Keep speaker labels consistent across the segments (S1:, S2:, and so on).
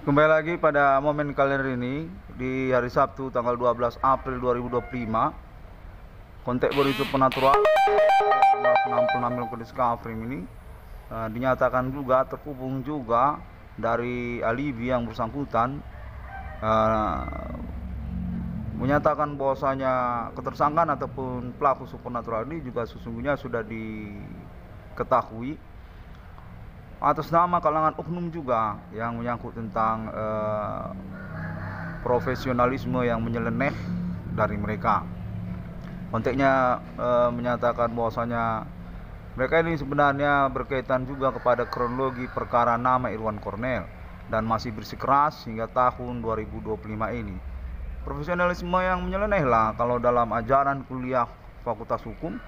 S1: Kembali lagi pada momen kalender ini di hari Sabtu tanggal 12 April 2025. Kontek itu penatural 66 ke Discovery ini dinyatakan juga terhubung juga dari alibi yang bersangkutan, menyatakan bahwasanya ketersangkaan ataupun pelaku supernatural ini juga sesungguhnya sudah diketahui atas nama kalangan oknum juga yang menyangkut tentang profesionalisme yang menyeleneh dari mereka. Konteksnya menyatakan bahwasanya mereka ini sebenarnya berkaitan juga kepada kronologi perkara nama Irwan Cornell dan masih bersikeras hingga tahun 2025 ini. Profesionalisme yang menyeleneh lah kalau dalam ajaran kuliah Fakultas Hukum,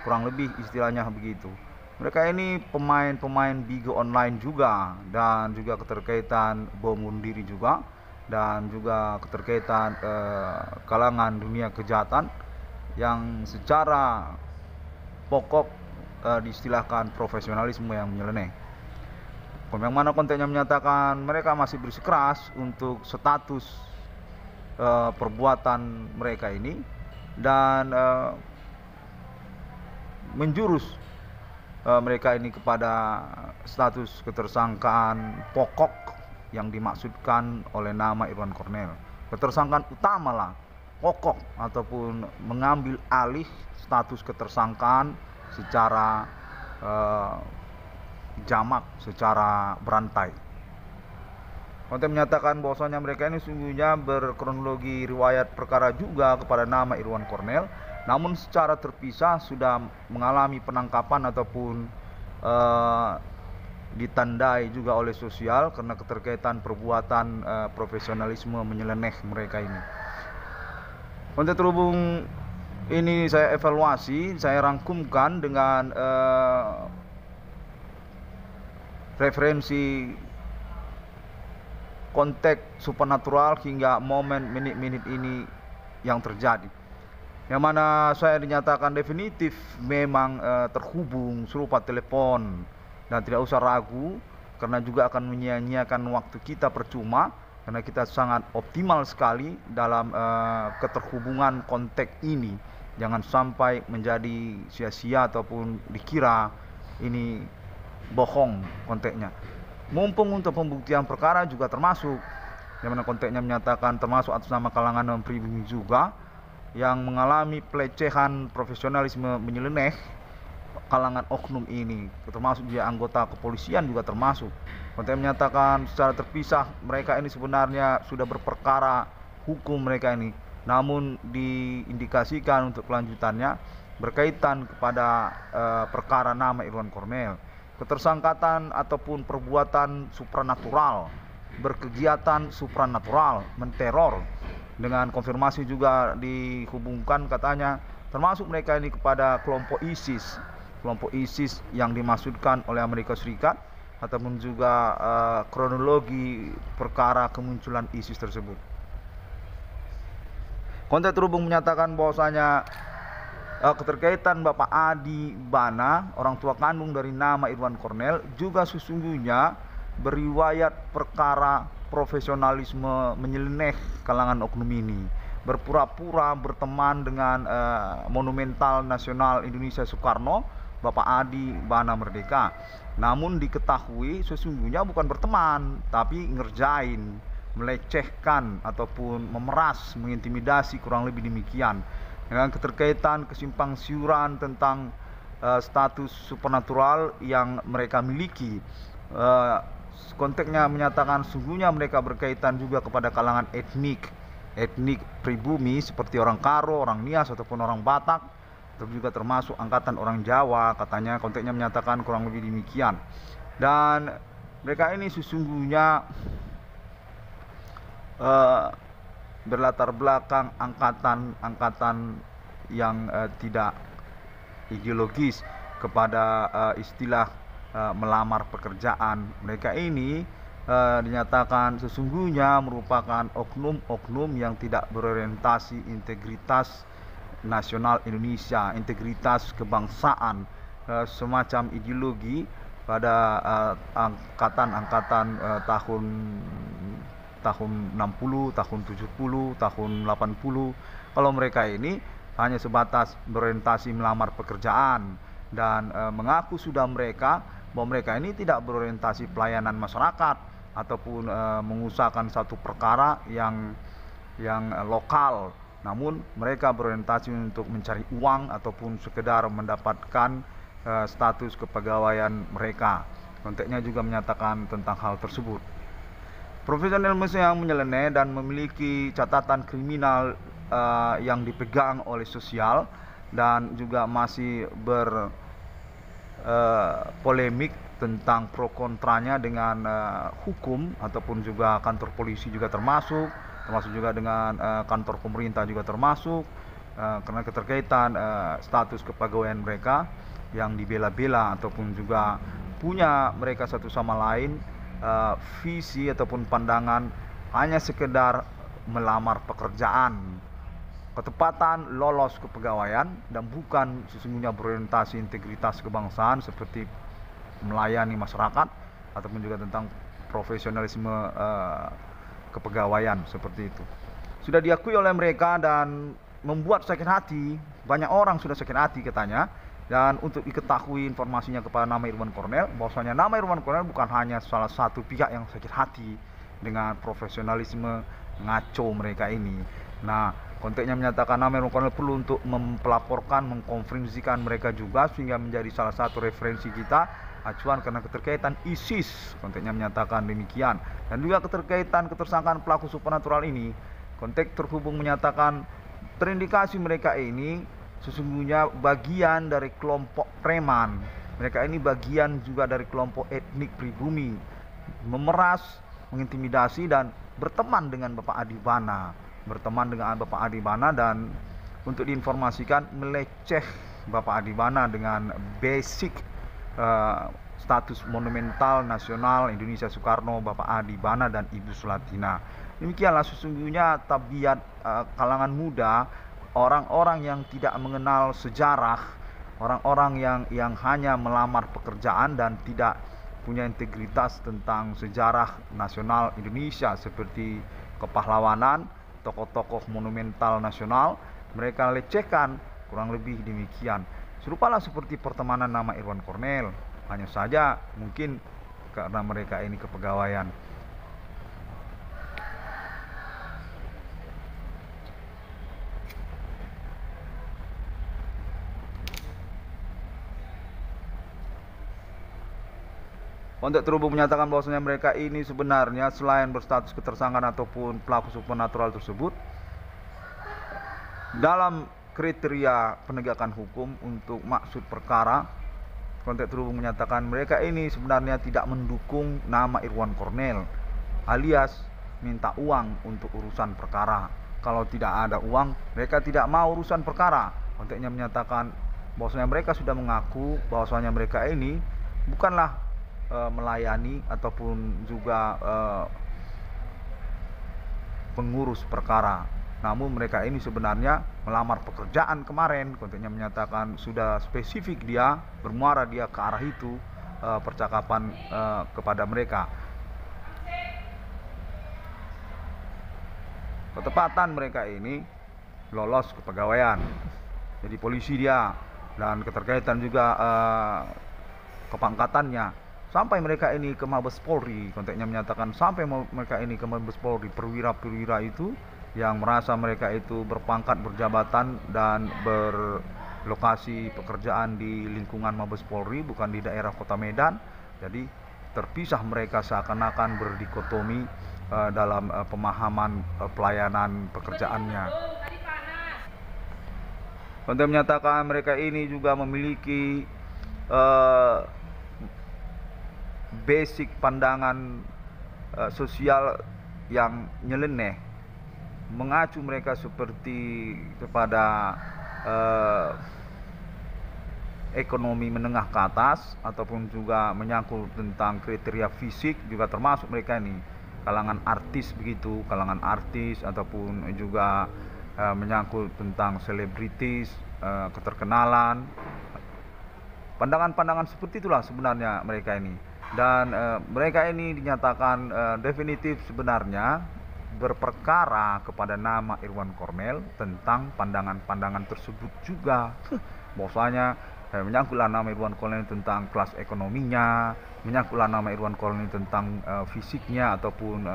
S1: kurang lebih istilahnya begitu. Mereka ini pemain-pemain bigo online juga, dan juga keterkaitan bom bunuh diri juga, dan juga keterkaitan kalangan dunia kejahatan yang secara pokok diistilahkan profesionalisme yang menyeleneh. Yang mana kontennya menyatakan mereka masih bersikeras untuk status perbuatan mereka ini, dan menjurus mereka ini kepada status ketersangkaan pokok yang dimaksudkan oleh nama Irwan Cornell. Ketersangkaan utama lah, pokok, ataupun mengambil alih status ketersangkaan secara jamak, secara berantai. Konten menyatakan bahwasanya mereka ini sungguhnya berkronologi riwayat perkara juga kepada nama Irwan Cornell, namun secara terpisah sudah mengalami penangkapan ataupun ditandai juga oleh sosial karena keterkaitan perbuatan profesionalisme menyeleneh mereka ini. Konten terhubung ini saya evaluasi, saya rangkumkan dengan referensi konteks supernatural hingga momen menit-menit ini yang terjadi, yang mana saya dinyatakan definitif memang terhubung serupa telepon, dan tidak usah ragu karena juga akan menyia-nyiakan waktu kita percuma, karena kita sangat optimal sekali dalam keterhubungan konteks ini. Jangan sampai menjadi sia-sia ataupun dikira ini bohong konteksnya. Mumpung untuk pembuktian perkara juga termasuk, yang mana konteksnya menyatakan termasuk atas nama kalangan pribumi juga yang mengalami pelecehan profesionalisme menyeleneh kalangan oknum ini, termasuk dia anggota kepolisian juga termasuk. Konteks menyatakan secara terpisah mereka ini sebenarnya sudah berperkara hukum mereka ini, namun diindikasikan untuk kelanjutannya berkaitan kepada perkara nama Irwan Cornell. Ketersangkatan ataupun perbuatan supranatural, berkegiatan supranatural, menteror, dengan konfirmasi juga dihubungkan katanya termasuk mereka ini kepada kelompok ISIS yang dimaksudkan oleh Amerika Serikat, ataupun juga kronologi perkara kemunculan ISIS tersebut. Kontak terhubung menyatakan bahwasanya keterkaitan Bapak Adi Bana, orang tua kandung dari nama Irwan Cornell, juga sesungguhnya beriwayat perkara profesionalisme menyeleneh kalangan oknum ini, berpura-pura berteman dengan Monumental Nasional Indonesia Soekarno, Bapak Adi Bana Merdeka. Namun diketahui sesungguhnya bukan berteman, tapi ngerjain, melecehkan ataupun memeras, mengintimidasi, kurang lebih demikian. Dengan keterkaitan kesimpang siuran tentang status supernatural yang mereka miliki. Konteksnya menyatakan sungguhnya mereka berkaitan juga kepada kalangan etnik pribumi seperti orang Karo, orang Nias ataupun orang Batak, atau juga termasuk angkatan orang Jawa, katanya. Konteksnya menyatakan kurang lebih demikian. Dan mereka ini sesungguhnya berlatar belakang angkatan yang tidak ideologis kepada istilah melamar pekerjaan. Mereka ini dinyatakan sesungguhnya merupakan oknum-oknum yang tidak berorientasi integritas nasional Indonesia, integritas kebangsaan, semacam ideologi pada angkatan tahun tahun 60, tahun 70, tahun 80. Kalau mereka ini hanya sebatas berorientasi melamar pekerjaan dan mengaku sudah bahwa mereka ini tidak berorientasi pelayanan masyarakat ataupun mengusahakan satu perkara yang lokal, namun mereka berorientasi untuk mencari uang ataupun sekedar mendapatkan status kepegawaian mereka. Konteksnya juga menyatakan tentang hal tersebut. Profesionalisme yang menyeleneh dan memiliki catatan kriminal yang dipegang oleh sosial dan juga masih berpolemik tentang pro kontranya dengan hukum ataupun juga kantor polisi juga termasuk juga dengan kantor pemerintah juga termasuk, karena keterkaitan status kepegawaian mereka yang dibela-bela ataupun juga punya mereka satu sama lain visi ataupun pandangan hanya sekedar melamar pekerjaan, ketepatan lolos kepegawaian dan bukan sesungguhnya berorientasi integritas kebangsaan seperti melayani masyarakat ataupun juga tentang profesionalisme kepegawaian seperti itu. Sudah diakui oleh mereka dan membuat sakit hati, banyak orang sudah sakit hati katanya. Dan untuk diketahui informasinya kepada nama Irwan Cornel, bahwasanya nama Irwan Cornel bukan hanya salah satu pihak yang sakit hati dengan profesionalisme ngaco mereka ini. Nah, konteksnya menyatakan nama Irwan Cornel perlu untuk mempelaporkan, mengkonfirmasikan mereka juga sehingga menjadi salah satu referensi kita acuan karena keterkaitan ISIS. Konteksnya menyatakan demikian. Dan juga keterkaitan ketersangkaan pelaku supernatural ini, konteks terhubung menyatakan terindikasi mereka ini sesungguhnya bagian dari kelompok preman. Mereka ini bagian juga dari kelompok etnik pribumi, memeras, mengintimidasi dan berteman dengan Bapak Adibana. Dan untuk diinformasikan meleceh Bapak Adibana dengan basic status monumental nasional Indonesia Soekarno, Bapak Adibana dan Ibu Sulatina. Demikianlah sesungguhnya tabiat kalangan muda, orang-orang yang tidak mengenal sejarah, orang-orang yang hanya melamar pekerjaan dan tidak punya integritas tentang sejarah nasional Indonesia seperti kepahlawanan, tokoh-tokoh monumental nasional, mereka lecehkan, kurang lebih demikian. Serupalah seperti pertemanan nama Irwan Cornel, hanya saja mungkin karena mereka ini kepegawaian. Untuk terhubung menyatakan bahwasanya mereka ini sebenarnya selain berstatus ketersangkaan ataupun pelaku supernatural tersebut, dalam kriteria penegakan hukum untuk maksud perkara, konteks terhubung menyatakan mereka ini sebenarnya tidak mendukung nama Irwan Cornel, alias minta uang untuk urusan perkara. Kalau tidak ada uang, mereka tidak mau urusan perkara. Konteksnya menyatakan bahwasanya mereka sudah mengaku bahwasanya mereka ini bukanlah melayani ataupun juga pengurus perkara, namun mereka ini sebenarnya melamar pekerjaan kemarin. Konteksnya menyatakan sudah spesifik dia bermuara dia ke arah itu percakapan kepada mereka. Ketepatan mereka ini lolos kepegawaian jadi polisi dia, dan keterkaitan juga kepangkatannya sampai mereka ini ke Mabes Polri. Konteksnya menyatakan sampai mereka ini ke Mabes Polri, perwira-perwira itu yang merasa mereka itu berpangkat, berjabatan dan berlokasi pekerjaan di lingkungan Mabes Polri, bukan di daerah Kota Medan. Jadi terpisah mereka seakan-akan berdikotomi dalam pemahaman pelayanan pekerjaannya. Konteksnya menyatakan mereka ini juga memiliki basic pandangan sosial yang nyeleneh, mengacu mereka seperti kepada ekonomi menengah ke atas ataupun juga menyangkut tentang kriteria fisik, juga termasuk mereka ini kalangan artis begitu, kalangan artis ataupun juga menyangkut tentang selebritis, keterkenalan. Pandangan-pandangan seperti itulah sebenarnya mereka ini. Dan mereka ini dinyatakan definitif sebenarnya berperkara kepada nama Irwan Kornel tentang pandangan-pandangan tersebut juga. Bahwasanya menyangkutlah nama Irwan Kornel tentang kelas ekonominya, menyangkutlah nama Irwan Kornel tentang fisiknya ataupun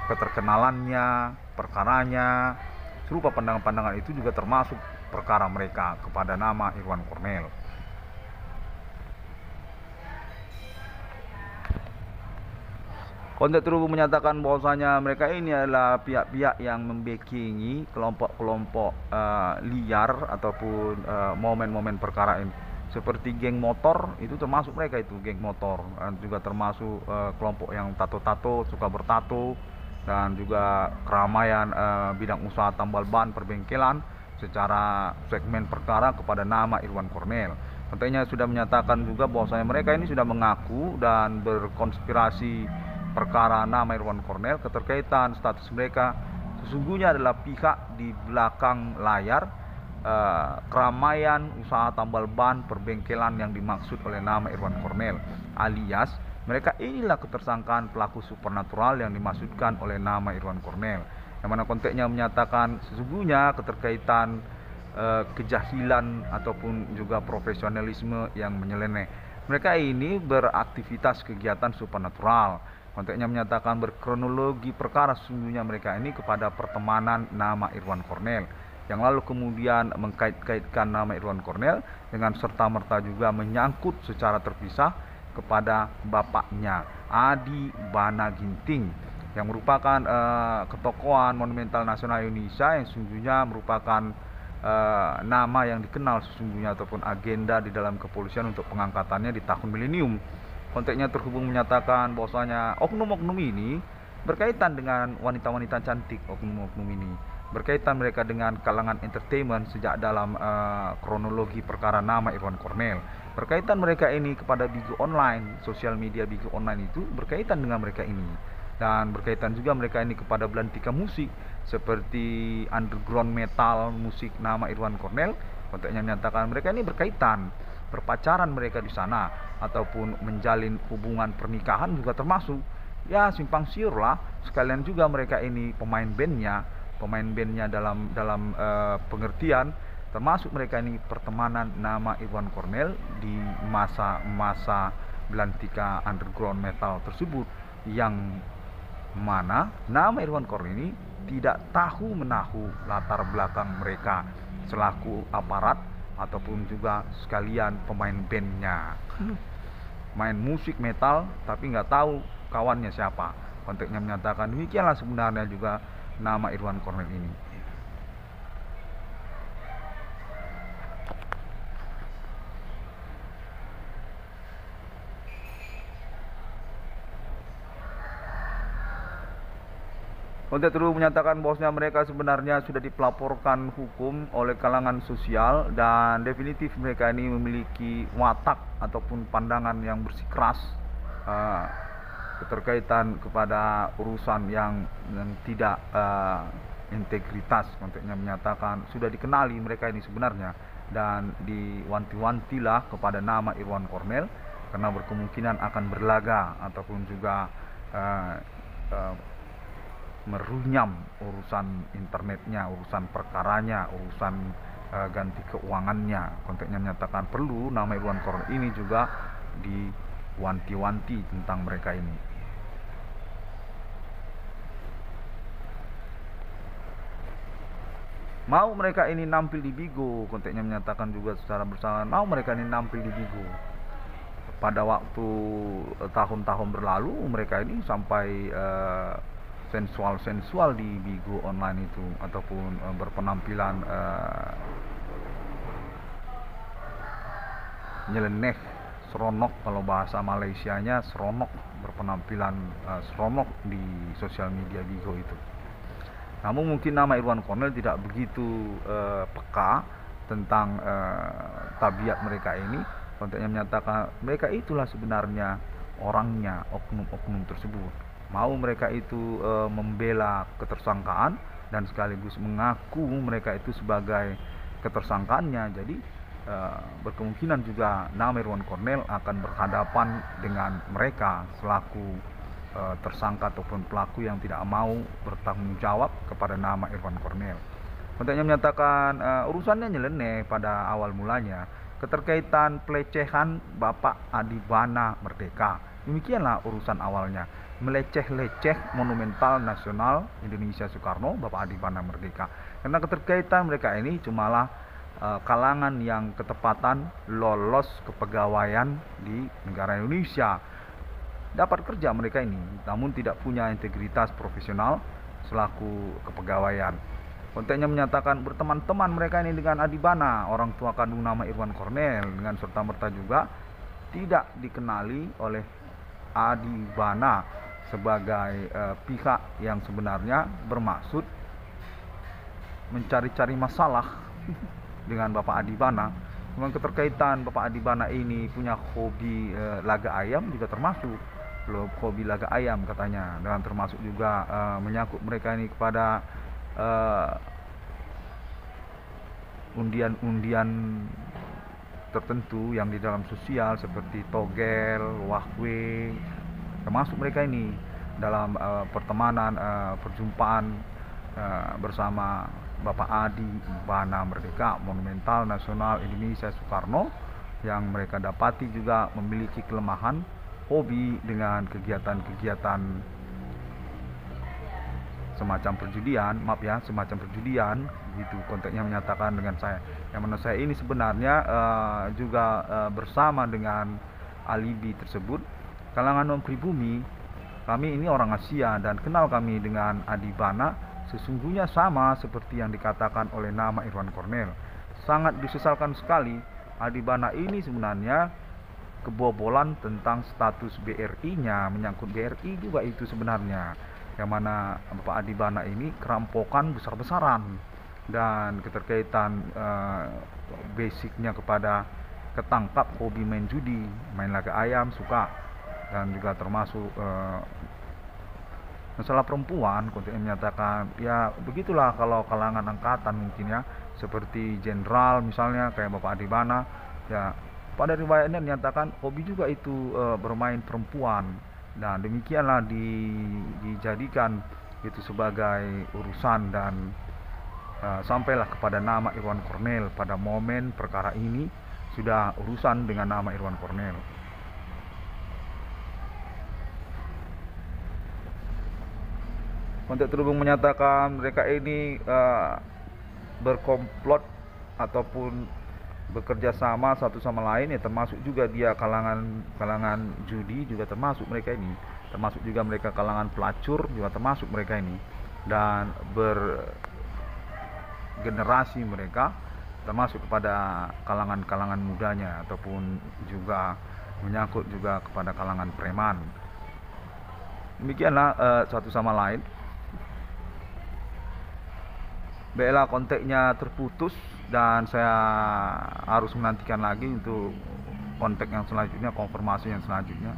S1: keterkenalannya, perkaranya. Serupa pandangan-pandangan itu juga termasuk perkara mereka kepada nama Irwan Kornel. Konteks terhubung menyatakan bahwasanya mereka ini adalah pihak-pihak yang membackingi kelompok-kelompok liar ataupun momen-momen perkara ini. Seperti geng motor, itu termasuk mereka itu, geng motor. Dan juga termasuk kelompok yang tato-tato, suka bertato. Dan juga keramaian bidang usaha tambal ban perbengkelan secara segmen perkara kepada nama Irwan Kornel. Konteksnya sudah menyatakan juga bahwasanya mereka ini sudah mengaku dan berkonspirasi perkara nama Irwan Kornel, keterkaitan status mereka sesungguhnya adalah pihak di belakang layar keramaian usaha tambal ban perbengkelan yang dimaksud oleh nama Irwan Kornel, alias mereka inilah ketersangkaan pelaku supernatural yang dimaksudkan oleh nama Irwan Kornel, yang mana konteksnya menyatakan sesungguhnya keterkaitan kejahilan ataupun juga profesionalisme yang menyeleneh. Mereka ini beraktivitas kegiatan supernatural. Konteksnya menyatakan berkronologi perkara sesungguhnya mereka ini kepada pertemanan nama Irwan Kornel, yang lalu kemudian mengkait-kaitkan nama Irwan Kornel dengan serta-merta juga menyangkut secara terpisah kepada bapaknya Adi Bana Ginting, yang merupakan ketokohan monumental nasional Indonesia yang sesungguhnya merupakan nama yang dikenal sesungguhnya ataupun agenda di dalam kepolisian untuk pengangkatannya di tahun milenium. Konteksnya terhubung menyatakan bahwasanya oknum-oknum ini berkaitan dengan wanita-wanita cantik. Oknum-oknum ini berkaitan mereka dengan kalangan entertainment sejak dalam kronologi perkara nama Irwan Kornel. Berkaitan mereka ini kepada Bigo Online, sosial media Bigo Online itu berkaitan dengan mereka ini. Dan berkaitan juga mereka ini kepada belantika musik seperti underground metal musik nama Irwan Kornel. Konteksnya menyatakan mereka ini berkaitan, berpacaran mereka di sana ataupun menjalin hubungan pernikahan juga termasuk. Ya simpang siur lah. Sekalian juga mereka ini pemain bandnya dalam pengertian termasuk mereka ini pertemanan nama Irwan Kornel di masa-masa belantika underground metal tersebut, yang mana nama Irwan Kornel ini tidak tahu menahu latar belakang mereka selaku aparat ataupun juga sekalian pemain bandnya, main musik metal tapi nggak tahu kawannya siapa. Konteksnya menyatakan demikianlah sebenarnya juga nama Irwan Kornel ini. Konteks terus menyatakan bahwasanya mereka sebenarnya sudah dipelaporkan hukum oleh kalangan sosial dan definitif mereka ini memiliki watak ataupun pandangan yang bersikeras keterkaitan kepada urusan yang tidak integritas. Konteksnya menyatakan sudah dikenali mereka ini sebenarnya dan diwanti-wantilah kepada nama Irwan Kornel karena berkemungkinan akan berlaga ataupun juga merunyam urusan internetnya, urusan perkaranya, urusan ganti keuangannya. Konteksnya menyatakan perlu nama Irwan Kornel ini juga diwanti-wanti tentang mereka ini. Mau mereka ini nampil di Bigo, konteksnya menyatakan juga secara bersamaan mau mereka ini nampil di Bigo. Pada waktu tahun-tahun berlalu mereka ini sampai sensual di Bigo Online itu ataupun berpenampilan nyeleneh, seronok kalau bahasa Malaysianya, seronok, berpenampilan seronok di sosial media Bigo itu. Namun mungkin nama Irwan Kornel tidak begitu peka tentang tabiat mereka ini. Konteksnya menyatakan mereka itulah sebenarnya orangnya, oknum-oknum tersebut. Mau mereka itu membela ketersangkaan dan sekaligus mengaku mereka itu sebagai ketersangkaannya. Jadi berkemungkinan juga nama Irwan Cornel akan berhadapan dengan mereka selaku tersangka ataupun pelaku yang tidak mau bertanggung jawab kepada nama Irwan Cornel. Konteknya menyatakan urusannya nyeleneh pada awal mulanya, keterkaitan pelecehan Bapak Adibana Merdeka. Demikianlah urusan awalnya, meleceh-leceh monumental nasional Indonesia Soekarno, Bapak Adibana Merdeka. Karena keterkaitan mereka ini cumalah kalangan yang ketepatan lolos kepegawaian di negara Indonesia. Dapat kerja mereka ini, namun tidak punya integritas profesional selaku kepegawaian. Konteknya menyatakan berteman-teman mereka ini dengan Adibana, orang tua kandung nama Irwan Cornel, dengan serta-merta juga tidak dikenali oleh Adibana sebagai pihak yang sebenarnya bermaksud mencari-cari masalah dengan Bapak Adibana. Memang keterkaitan Bapak Adibana ini punya hobi laga ayam juga termasuk, hobi laga ayam katanya, dan termasuk juga menyangkut mereka ini kepada undian-undian tertentu yang di dalam sosial seperti togel, wahwe, termasuk mereka ini dalam pertemanan, perjumpaan bersama Bapak Adibana Merdeka, monumental nasional Indonesia Soekarno, yang mereka dapati juga memiliki kelemahan hobi dengan kegiatan-kegiatan semacam perjudian gitu. Konteksnya menyatakan dengan saya, yang mana saya ini sebenarnya juga bersama dengan alibi tersebut, kalangan non pribumi, kami ini orang Asia dan kenal kami dengan Adibana sesungguhnya sama seperti yang dikatakan oleh nama Irwan Cornel. Sangat disesalkan sekali, Adibana ini sebenarnya kebobolan tentang status BRI-nya, menyangkut BRI juga itu sebenarnya, yang mana Bapak Adibana ini kerampokan besar-besaran dan keterkaitan basicnya kepada ketangkap hobi main judi, main laga ayam suka, dan juga termasuk masalah perempuan. Konten menyatakan ya begitulah kalau kalangan angkatan mungkin ya, seperti jenderal misalnya kayak Bapak Adibana ya, pada riwayatnya dinyatakan hobi juga itu bermain perempuan. Nah demikianlah dijadikan itu sebagai urusan dan sampailah kepada nama Irwan Cornel. Pada momen perkara ini sudah urusan dengan nama Irwan Cornel. Untuk terhubung menyatakan mereka ini berkomplot ataupun bekerja sama satu sama lain ya, termasuk juga dia kalangan judi juga termasuk mereka ini, termasuk juga mereka kalangan pelacur juga termasuk mereka ini, dan bergenerasi mereka termasuk kepada kalangan-kalangan mudanya ataupun juga menyangkut juga kepada kalangan preman. Demikianlah satu sama lain. Baiklah, kontaknya terputus dan saya harus menantikan lagi untuk kontak yang selanjutnya, konfirmasi yang selanjutnya.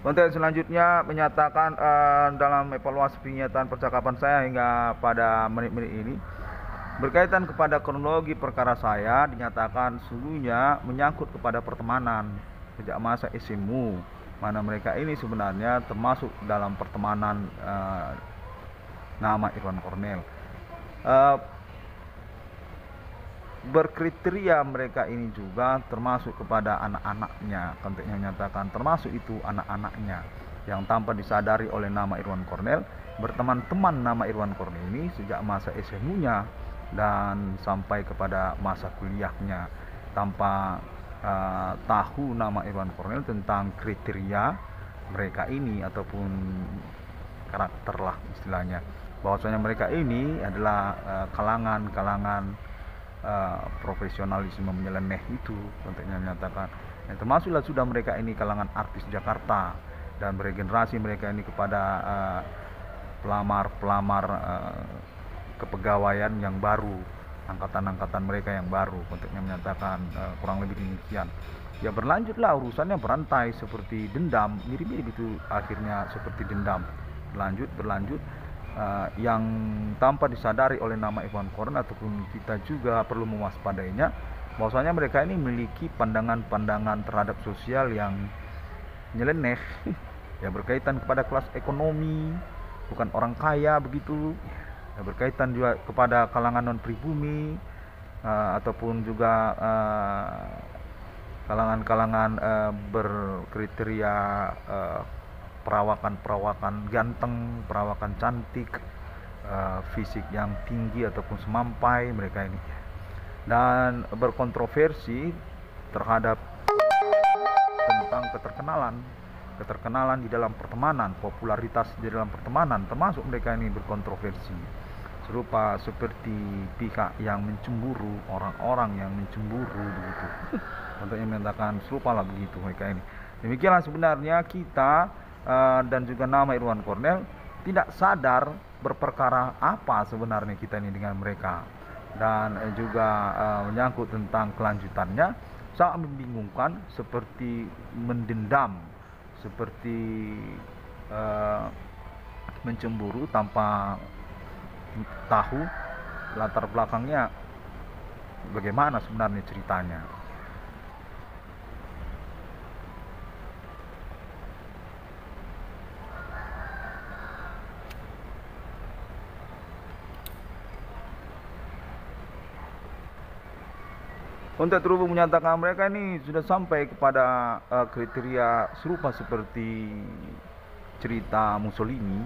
S1: Kontak selanjutnya menyatakan dalam evaluasi penyitaan percakapan saya hingga pada menit-menit ini, berkaitan kepada kronologi perkara saya, dinyatakan sungguhnya menyangkut kepada pertemanan sejak masa SMU, mana mereka ini sebenarnya termasuk dalam pertemanan nama Irwan Cornel. Berkriteria mereka ini juga termasuk kepada anak-anaknya. Konteksnya menyatakan termasuk itu anak-anaknya yang tanpa disadari oleh nama Irwan Cornel berteman-teman nama Irwan Cornel ini sejak masa SMU-nya dan sampai kepada masa kuliahnya tanpa tahu nama Irwan Cornel tentang kriteria mereka ini ataupun karakter lah istilahnya, bahwasanya mereka ini adalah kalangan profesionalisme menyeleneh itu. Konteksnya menyatakan termasuklah sudah mereka ini kalangan artis Jakarta dan beregenerasi mereka ini kepada pelamar kepegawaian yang baru, angkatan-angkatan mereka yang baru, konteksnya menyatakan kurang lebih demikian. Ya berlanjutlah urusannya berantai seperti dendam, mirip-mirip itu akhirnya seperti dendam, berlanjut yang tanpa disadari oleh nama Ikhwan Qarni ataupun kita juga perlu mewaspadainya, bahwasanya mereka ini memiliki pandangan-pandangan terhadap sosial yang nyeleneh ya, berkaitan kepada kelas ekonomi, bukan orang kaya begitu ya, berkaitan juga kepada kalangan non pribumi ataupun juga kalangan-kalangan berkriteria perawakan ganteng, perawakan cantik, fisik yang tinggi ataupun semampai mereka ini, dan berkontroversi terhadap tentang keterkenalan di dalam pertemanan, popularitas di dalam pertemanan, termasuk mereka ini berkontroversi serupa seperti pihak yang mencemburu, orang-orang yang mencemburu begitu. Contohnya menyatakan serupa lah begitu mereka ini. Demikianlah sebenarnya kita dan juga nama Ikhwan Qarni tidak sadar berperkara apa sebenarnya kita ini dengan mereka, dan juga menyangkut tentang kelanjutannya sangat membingungkan, seperti mendendam, seperti mencemburu tanpa tahu latar belakangnya bagaimana sebenarnya ceritanya. Untuk terhubung menyatakan mereka ini sudah sampai kepada kriteria serupa seperti cerita Mussolini,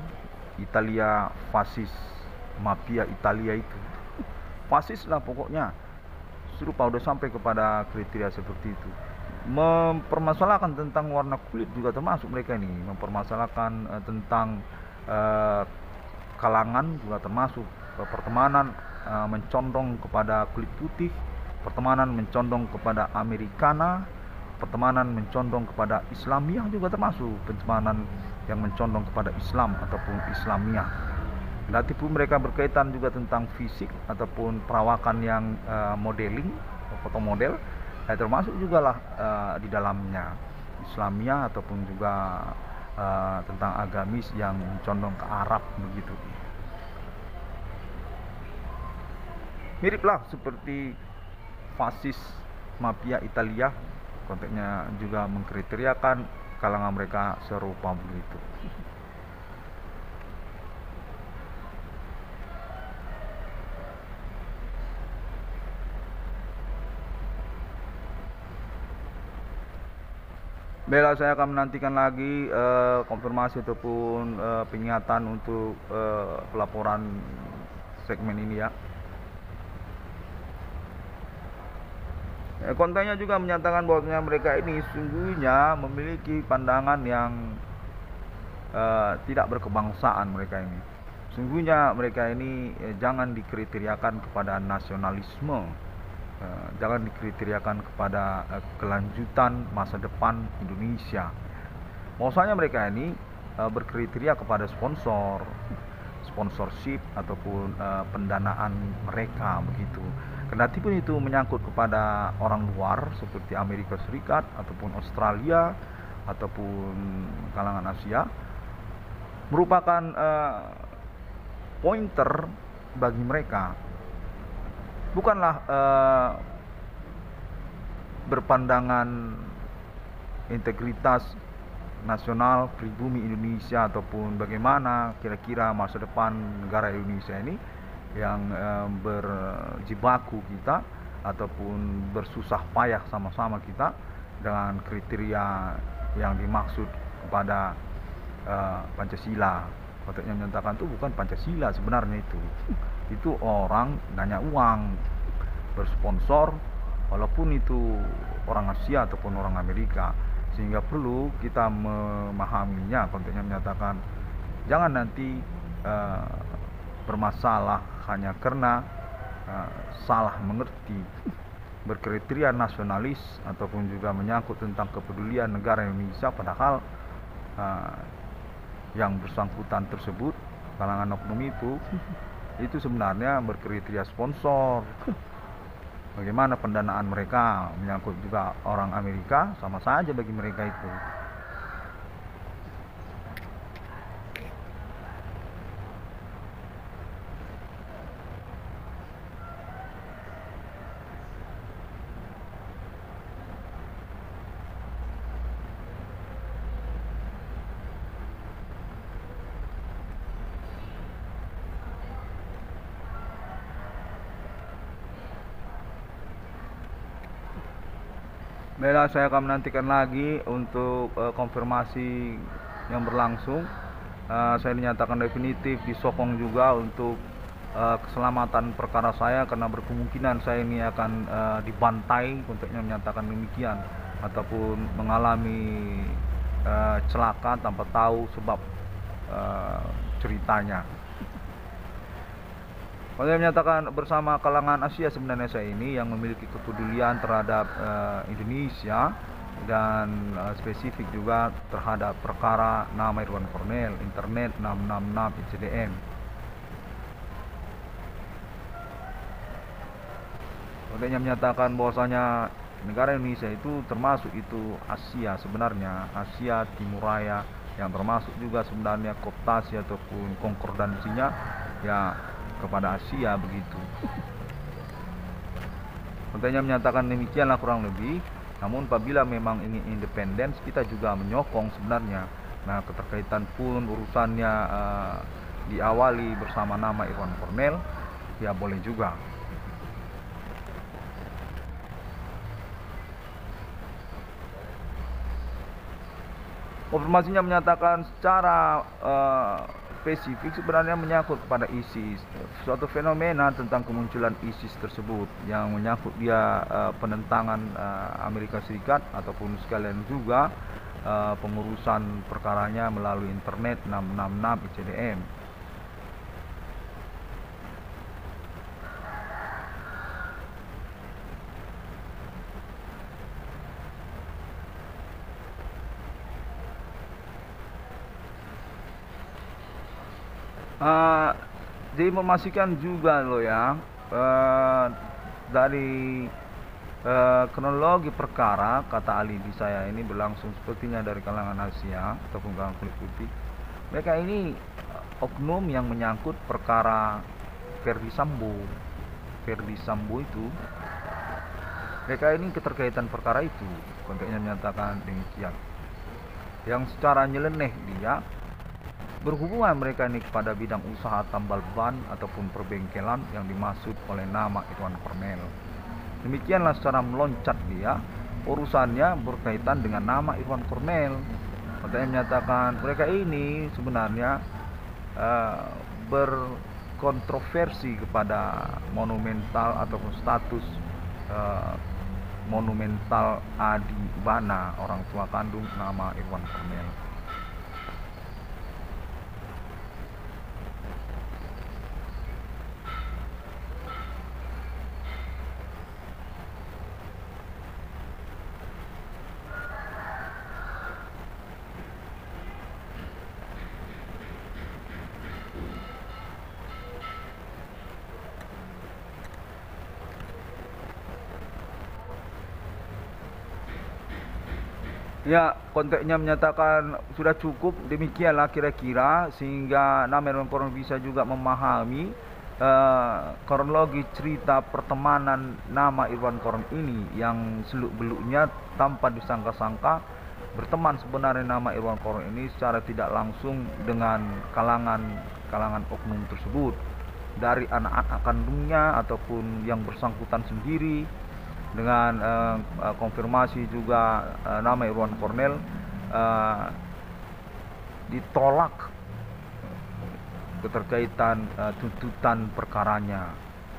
S1: Italia fasis, mafia Italia itu. Fasis lah pokoknya. Serupa udah sampai kepada kriteria seperti itu. Mempermasalahkan tentang warna kulit juga termasuk mereka ini. Mempermasalahkan tentang kalangan juga termasuk. Pertemanan mencondong kepada kulit putih, pertemanan mencondong kepada Americana, pertemanan mencondong kepada Islamiah juga termasuk pertemanan yang mencondong kepada Islam ataupun Islamiah. Berarti pun mereka berkaitan juga tentang fisik ataupun perawakan yang modeling, foto model, termasuk juga lah di dalamnya Islamiah ataupun juga tentang agamis yang condong ke Arab begitu. Miriplah seperti fasis mafia Italia, konteksnya juga mengkriteriakan kalangan mereka serupa begitu. Bella, saya akan menantikan lagi konfirmasi ataupun pengingatan untuk pelaporan segmen ini ya. Kontennya juga menyatakan bahwasanya mereka ini sungguhnya memiliki pandangan yang tidak berkebangsaan mereka ini. Sungguhnya mereka ini jangan dikriteriakan kepada nasionalisme, jangan dikriteriakan kepada kelanjutan masa depan Indonesia. Bahwasanya mereka ini berkriteria kepada sponsorship ataupun pendanaan mereka begitu. Kendati pun itu menyangkut kepada orang luar seperti Amerika Serikat ataupun Australia ataupun kalangan Asia, merupakan pointer bagi mereka. Bukanlah berpandangan integritas nasional pribumi Indonesia ataupun bagaimana kira-kira masa depan negara Indonesia ini yang berjibaku kita ataupun bersusah payah sama-sama kita dengan kriteria yang dimaksud kepada Pancasila. Konteksnya menyatakan itu bukan Pancasila sebenarnya itu orang nanya uang, bersponsor, walaupun itu orang Asia ataupun orang Amerika, sehingga perlu kita memahaminya. Konteksnya menyatakan jangan nanti bermasalah hanya karena salah mengerti, berkriteria nasionalis ataupun juga menyangkut tentang kepedulian negara Indonesia, padahal yang bersangkutan tersebut kalangan oknum itu itu sebenarnya berkriteria sponsor. Bagaimana pendanaan mereka, menyangkut juga orang Amerika, sama saja bagi mereka itu. Baiklah, saya akan menantikan lagi untuk konfirmasi yang berlangsung. Saya dinyatakan definitif disokong juga untuk keselamatan perkara saya, karena berkemungkinan saya ini akan dibantai, konteksnya menyatakan demikian, ataupun mengalami celaka tanpa tahu sebab ceritanya. Saya menyatakan bersama kalangan Asia sebenarnya saya ini yang memiliki kepedulian terhadap Indonesia, dan spesifik juga terhadap perkara nama Irwan Kornel, Internet 666 ICDM. Kemudian menyatakan bahwasanya negara Indonesia itu termasuk itu Asia, sebenarnya Asia Timur Raya, yang termasuk juga sebenarnya kooptasi ataupun konkordansinya ya kepada Asia begitu. Kontennya menyatakan demikianlah kurang lebih. Namun apabila memang ingin independen, kita juga menyokong sebenarnya. Nah, keterkaitan pun urusannya diawali bersama nama Irwan Kornel, ya boleh juga. Konfirmasinya menyatakan secara spesifik sebenarnya menyangkut pada ISIS, suatu fenomena tentang kemunculan ISIS tersebut yang menyangkut dia penentangan Amerika Serikat, ataupun sekalian juga pengurusan perkaranya melalui Internet 666 ICDM. Diinformasikan juga loh ya, dari kronologi perkara, kata alibi saya ini berlangsung sepertinya dari kalangan Asia ataupun kalangan kulit putih. Mereka ini oknum yang menyangkut perkara Ferdi Sambo. Ferdi Sambo itu, mereka ini keterkaitan perkara itu, konteksnya menyatakan demikian, yang secara nyeleneh dia berhubungan mereka ini kepada bidang usaha tambal ban ataupun perbengkelan yang dimaksud oleh nama Irwan Kornel. Demikianlah secara meloncat dia, urusannya berkaitan dengan nama Irwan Kornel. Makanya menyatakan mereka ini sebenarnya berkontroversi kepada monumental ataupun status monumental Adi Bana, orang tua kandung nama Irwan Kornel. Ya, konteksnya menyatakan sudah cukup, demikianlah kira-kira, sehingga nama Irwan Kornel bisa juga memahami kronologi cerita pertemanan nama Irwan Kornel ini yang seluk-beluknya tanpa disangka-sangka berteman sebenarnya nama Irwan Kornel ini secara tidak langsung dengan kalangan oknum tersebut, dari anak-anak kandungnya ataupun yang bersangkutan sendiri. Dengan konfirmasi juga nama Irwan Kornel ditolak keterkaitan tuntutan perkaranya,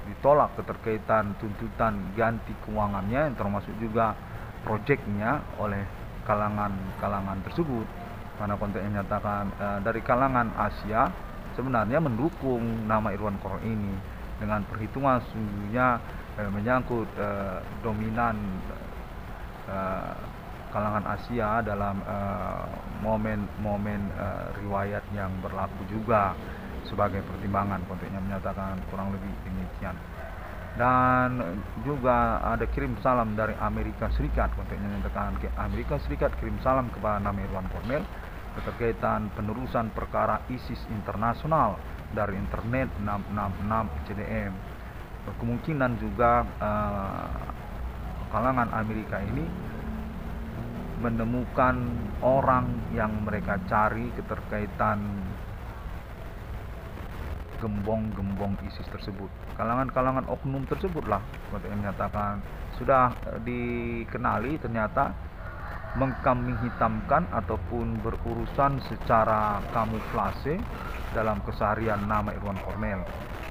S1: ditolak keterkaitan tuntutan ganti keuangannya yang termasuk juga proyeknya oleh kalangan tersebut, karena konteksnya menyatakan dari kalangan Asia sebenarnya mendukung nama Irwan Kornel ini dengan perhitungan sesungguhnya menyangkut dominan kalangan Asia dalam momen-momen riwayat yang berlaku juga, sebagai pertimbangan. Konteksnya menyatakan kurang lebih demikian. Dan juga ada kirim salam dari Amerika Serikat. Konteksnya menyatakan ke Amerika Serikat kirim salam kepada nama Irwan Kornel keterkaitan penerusan perkara ISIS internasional dari internet 666 CDM. Kemungkinan juga kalangan Amerika ini menemukan orang yang mereka cari keterkaitan gembong-gembong ISIS tersebut. Kalangan-kalangan oknum tersebutlah yang menyatakan sudah dikenali ternyata mengkambing hitamkan ataupun berurusan secara kamuflase dalam keseharian nama Irwan Kornel.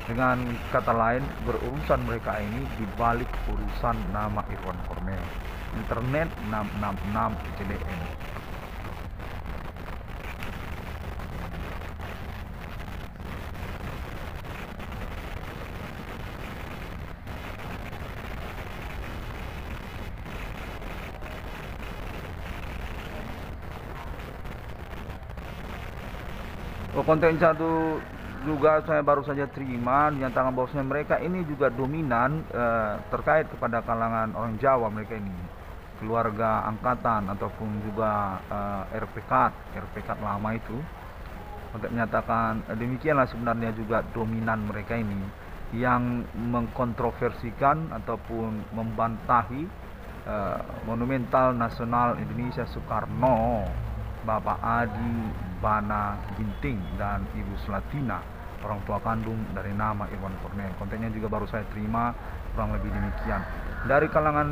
S1: Dengan kata lain, berurusan mereka ini dibalik urusan nama Irwan Kornel. Internet 666 CDM. Konten satu juga saya baru saja terima dinyatakan bahwasanya mereka ini juga dominan terkait kepada kalangan orang Jawa. Mereka ini keluarga angkatan ataupun juga RPK lama itu. Untuk menyatakan demikianlah sebenarnya juga dominan mereka ini yang mengkontroversikan ataupun membantahi Monumental Nasional Indonesia Soekarno, Bapak Adi Bana Ginting dan Ibu Slatina, orang tua kandung dari nama Irwan Kornel. Kontennya juga baru saya terima, kurang lebih demikian. Dari kalangan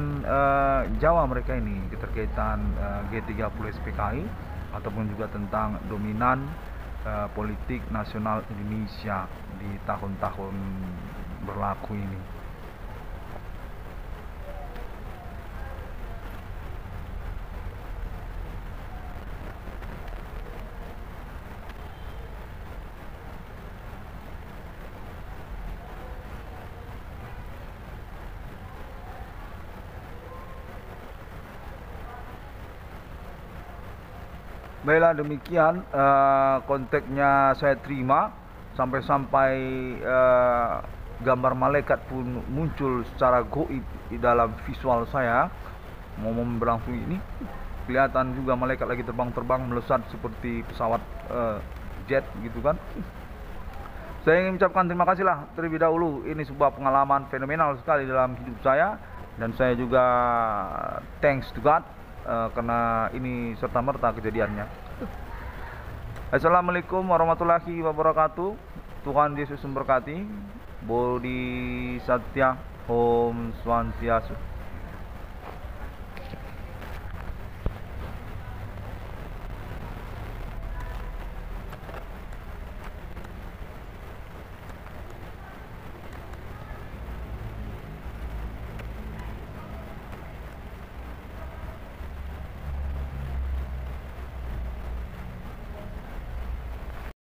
S1: Jawa mereka ini keterkaitan G30 SPKI ataupun juga tentang dominan politik nasional Indonesia di tahun-tahun berlaku ini. Baiklah demikian konteksnya saya terima sampai-sampai gambar malaikat pun muncul secara goib di dalam visual saya. Momen berlangsung ini kelihatan juga malaikat lagi terbang-terbang melesat seperti pesawat jet gitu kan. Saya ingin mengucapkan terima kasih lah terlebih dahulu. Ini sebuah pengalaman fenomenal sekali dalam hidup saya, dan saya juga thanks to God karena ini serta-merta kejadiannya. Assalamualaikum warahmatullahi wabarakatuh. Tuhan Yesus memberkati. Bodhi Satya Om Swastiastu.